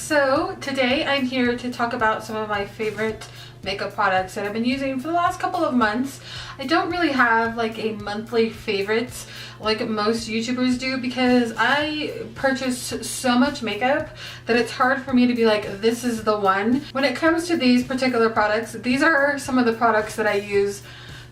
So today I'm here to talk about some of my favorite makeup products that I've been using for the last couple of months. I don't really have like a monthly favorites like most YouTubers do because I purchase so much makeup that it's hard for me to be like, this is the one. When it comes to these particular products, these are some of the products that I use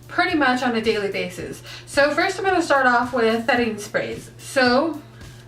pretty much on a daily basis. So first I'm going to start off with setting sprays. So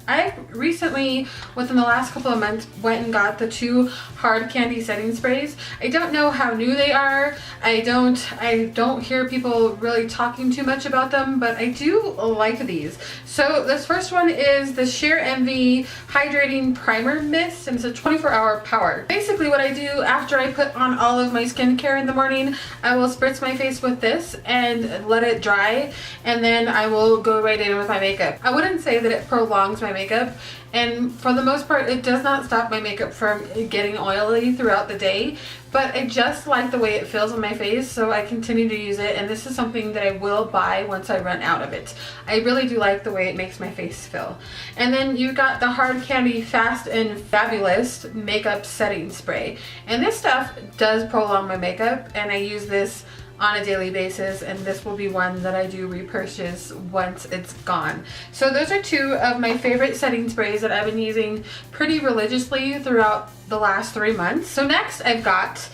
I recently, within the last couple of months, went and got the 2 hard candy setting sprays. I don't know how new they are. I don't hear people really talking too much about them, but I do like these. So this first one is the Sheer Envy Hydrating Primer Mist, and it's a 24-hour power. Basically what I do after I put on all of my skincare in the morning, I will spritz my face with this and let it dry, and then I will go right in with my makeup. I wouldn't say that it prolongs my makeup, and for the most part it does not stop my makeup from getting oily throughout the day, but I just like the way it feels on my face, so I continue to use it, and this is something that I will buy once I run out of it. I really do like the way it makes my face feel. And then you've got the Hard Candy Fast and Fabulous Makeup Setting Spray, and this stuff does prolong my makeup, and I use this on a daily basis, and this will be one that I do repurchase once it's gone. So those are 2 of my favorite setting sprays that I've been using pretty religiously throughout the last 3 months. So next I've got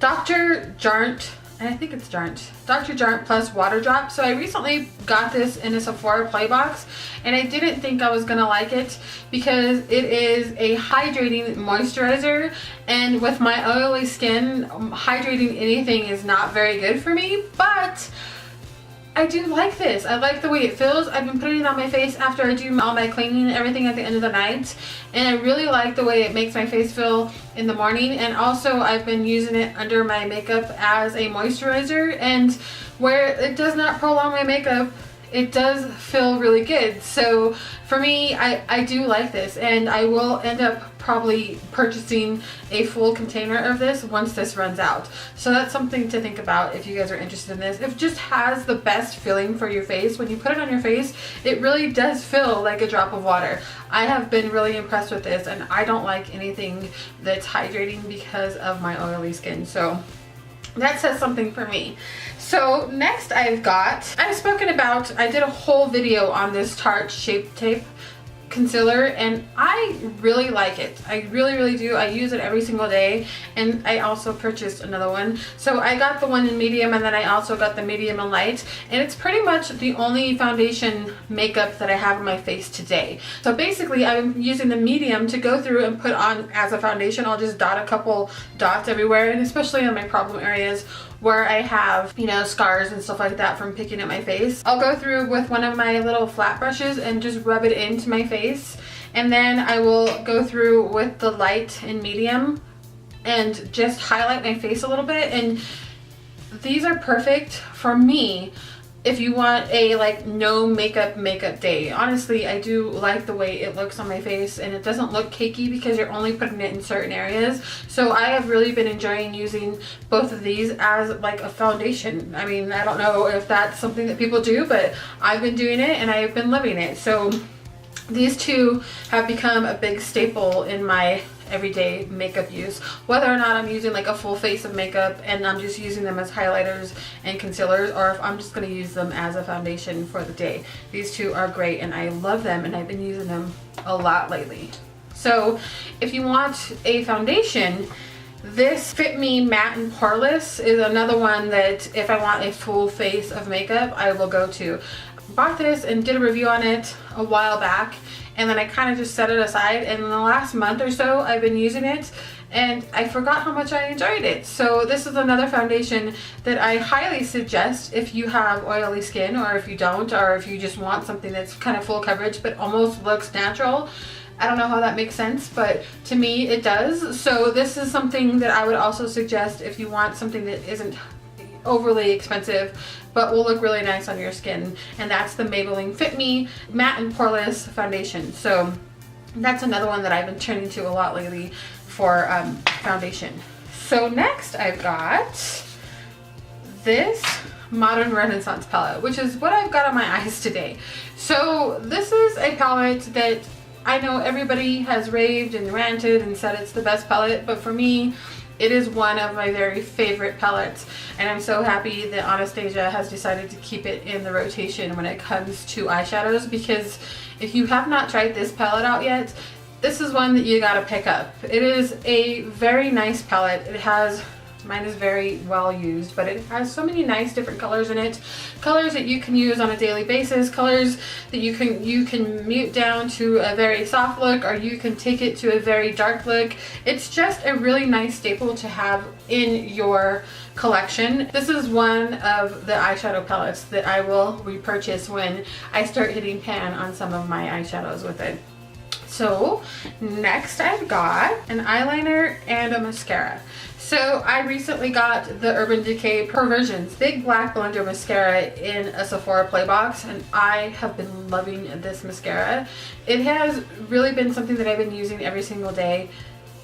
Dr.Jart, and I think it's Dr.Jart Plus Water Drop. So I recently got this in a Sephora play box, and I didn't think I was gonna like it because it is a hydrating moisturizer, and with my oily skin, hydrating anything is not very good for me, but I do like this. I like the way it feels. I've been putting it on my face after I do all my cleaning and everything at the end of the night, and I really like the way it makes my face feel in the morning. And also I've been using it under my makeup as a moisturizer, and where it does not prolong my makeup, it does feel really good. So for me, I do like this, and I will end up probably purchasing a full container of this once this runs out. So that's something to think about if you guys are interested in this. It just has the best feeling for your face. When you put it on your face, it really does feel like a drop of water. I have been really impressed with this, and I don't like anything that's hydrating because of my oily skin. So that says something for me. So next I've spoken about, I did a whole video on this Tarte Shape Tape concealer, and I really like it. I really do. I use it every single day, and I also purchased another one. So I got the one in medium, and then I also got the medium and light, and it's pretty much the only foundation makeup that I have on my face today. So basically I'm using the medium to go through and put on as a foundation. I'll just dot a couple dots everywhere, and especially on my problem areas where I have, you know, scars and stuff like that from picking at my face. I'll go through with one of my little flat brushes and just rub it into my face, and then I will go through with the light and medium and just highlight my face a little bit. And these are perfect for me if you want a like no makeup day. Honestly, I do like the way it looks on my face, and it doesn't look cakey because you're only putting it in certain areas. So I have really been enjoying using both of these as like a foundation. I mean, I don't know if that's something that people do, but I've been doing it and I've been loving it. So these 2 have become a big staple in my everyday makeup use, whether or not I'm using like a full face of makeup and I'm just using them as highlighters and concealers, or if I'm just going to use them as a foundation for the day. These 2 are great, and I love them, and I've been using them a lot lately. So if you want a foundation, this Fit Me Matte and Poreless is another one that if I want a full face of makeup, I will go to. Bought this and did a review on it a while back, and then I kind of just set it aside, and in the last month or so I've been using it, and I forgot how much I enjoyed it. So this is another foundation that I highly suggest if you have oily skin, or if you don't, or if you just want something that's kind of full coverage but almost looks natural. I don't know how that makes sense, but to me it does. So this is something that I would also suggest if you want something that isn't overly expensive but will look really nice on your skin, and that's the Maybelline Fit Me Matte and Poreless Foundation. So that's another one that I've been turning to a lot lately for foundation. So next I've got this Modern Renaissance palette, which is what I've got on my eyes today. So this is a palette that I know everybody has raved and ranted and said it's the best palette, but for me, it is one of my very favorite palettes, and I'm so happy that Anastasia has decided to keep it in the rotation when it comes to eyeshadows, because if you have not tried this palette out yet, this is one that you gotta pick up. It is a very nice palette. It has, mine is very well used, but it has so many nice different colors in it. Colors that you can use on a daily basis, colors that you can mute down to a very soft look, or you can take it to a very dark look. It's just a really nice staple to have in your collection. This is one of the eyeshadow palettes that I will repurchase when I start hitting pan on some of my eyeshadows with it. So next I've got an eyeliner and a mascara. So I recently got the Urben Decay Perversion's Big Black Blender Mascara in a Sephora Play Box, and I have been loving this mascara. It has really been something that I've been using every single day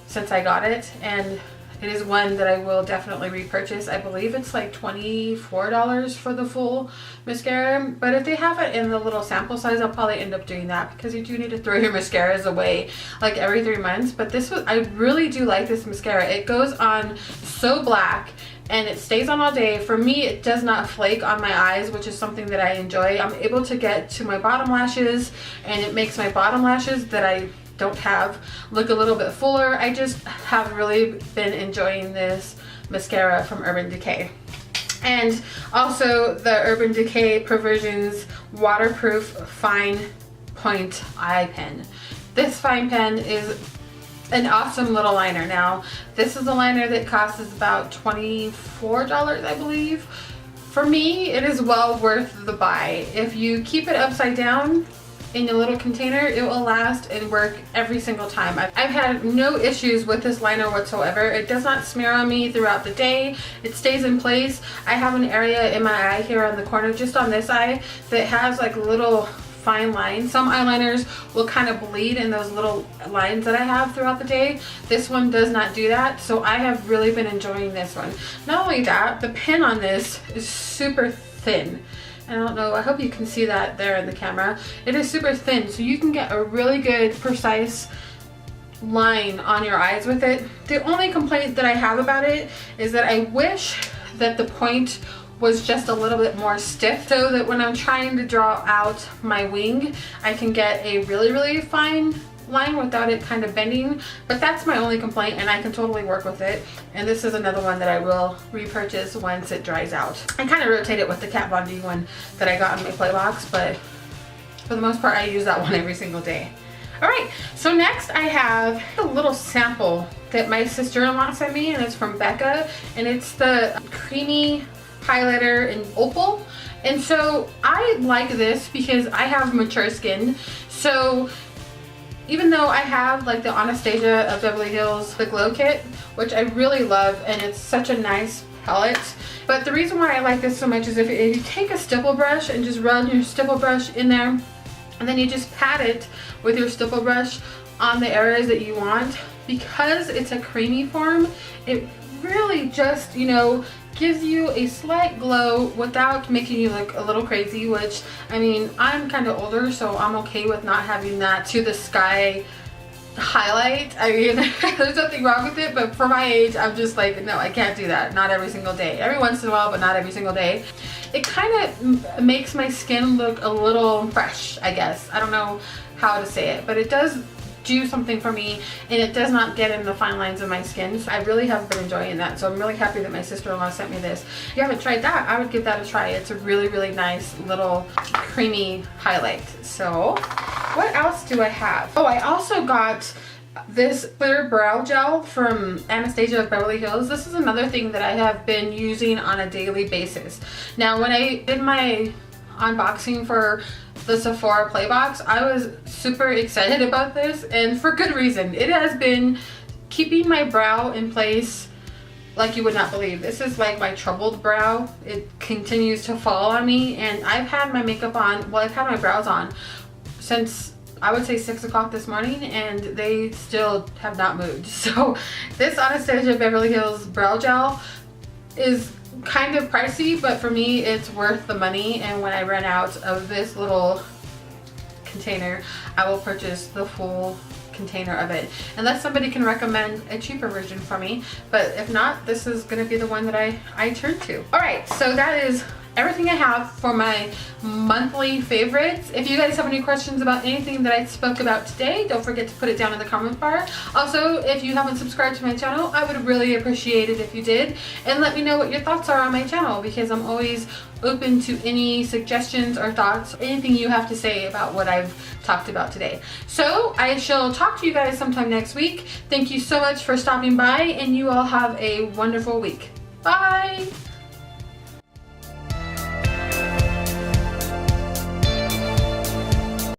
since I got it, and it is one that I will definitely repurchase. I believe it's like $24 for the full mascara, but if they have it in the little sample size, I'll probably end up doing that, because you do need to throw your mascaras away like every 3 months. But this was, I really do like this mascara. It goes on so black and it stays on all day. For me, it does not flake on my eyes, which is something that I enjoy. I'm able to get to my bottom lashes, and it makes my bottom lashes that I don't have look a little bit fuller. I just have really been enjoying this mascara from Urben Decay. And also the Urben Decay Perversion's waterproof fine point eye pen. This fine pen is an awesome little liner. Now, this is a liner that costs about $24, I believe. For me, it is well worth the buy. If you keep it upside down in a little container, it will last and work every single time. I've had no issues with this liner whatsoever. It does not smear on me throughout the day. It stays in place. I have an area in my eye here on the corner, just on this eye, that has like little fine lines. Some eyeliners will kind of bleed in those little lines that I have throughout the day. This one does not do that, so I have really been enjoying this one. Not only that, the pen on this is super thin. I don't know, I hope you can see that there in the camera. It is super thin, so you can get a really good, precise line on your eyes with it. The only complaint that I have about it is that I wish that the point was just a little bit more stiff, so that when I'm trying to draw out my wing, I can get a really, really fine line without it kind of bending. But that's my only complaint, and I can totally work with it. And this is another one that I will repurchase once it dries out. I kind of rotate it with the Kat Von D one that I got in my play box, but for the most part I use that one every single day. Alright, so next I have a little sample that my sister-in-law sent me, and it's from Becca, and it's the creamy highlighter in Opal. And so I like this because I have mature skin, so even though I have like the Anastasia of Beverly Hills, the Glow Kit, which I really love, and it's such a nice palette, but the reason why I like this so much is if you take a stipple brush and just run your stipple brush in there, and then you just pat it with your stipple brush on the areas that you want, because it's a creamy form, it really just, you know, gives you a slight glow without making you look a little crazy, which, I mean, I'm kind of older, so I'm okay with not having that to the sky highlight. I mean, there's nothing wrong with it, but for my age, I'm just like, no, I can't do that. Not every single day. Every once in a while, but not every single day. It kind of makes my skin look a little fresh, I guess. I don't know how to say it, but it does do something for me, and it does not get in the fine lines of my skin. So I really have been enjoying that, so I'm really happy that my sister-in-law sent me this. If you haven't tried that, I would give that a try. It's a really, really nice little creamy highlight. So what else do I have? Oh, I also got this clear brow gel from Anastasia of Beverly Hills. This is another thing that I have been using on a daily basis. Now, when I did my unboxing for the Sephora Playbox, I was super excited about this, and for good reason. It has been keeping my brow in place like you would not believe. This is like my troubled brow. It continues to fall on me, and I've had my makeup on, well, I've had my brows on since I would say 6 o'clock this morning, and they still have not moved. So this Anastasia Beverly Hills brow gel is kind of pricey, but for me it's worth the money. And when I ran out of this little container, I will purchase the full container of it, unless somebody can recommend a cheaper version for me. But if not, this is going to be the one that I turn to. All right, so that is everything I have for my monthly favorites. If you guys have any questions about anything that I spoke about today, don't forget to put it down in the comment bar. Also, if you haven't subscribed to my channel, I would really appreciate it if you did, and let me know what your thoughts are on my channel, because I'm always open to any suggestions or thoughts, anything you have to say about what I've talked about today. So I shall talk to you guys sometime next week. Thank you so much for stopping by, and you all have a wonderful week. Bye!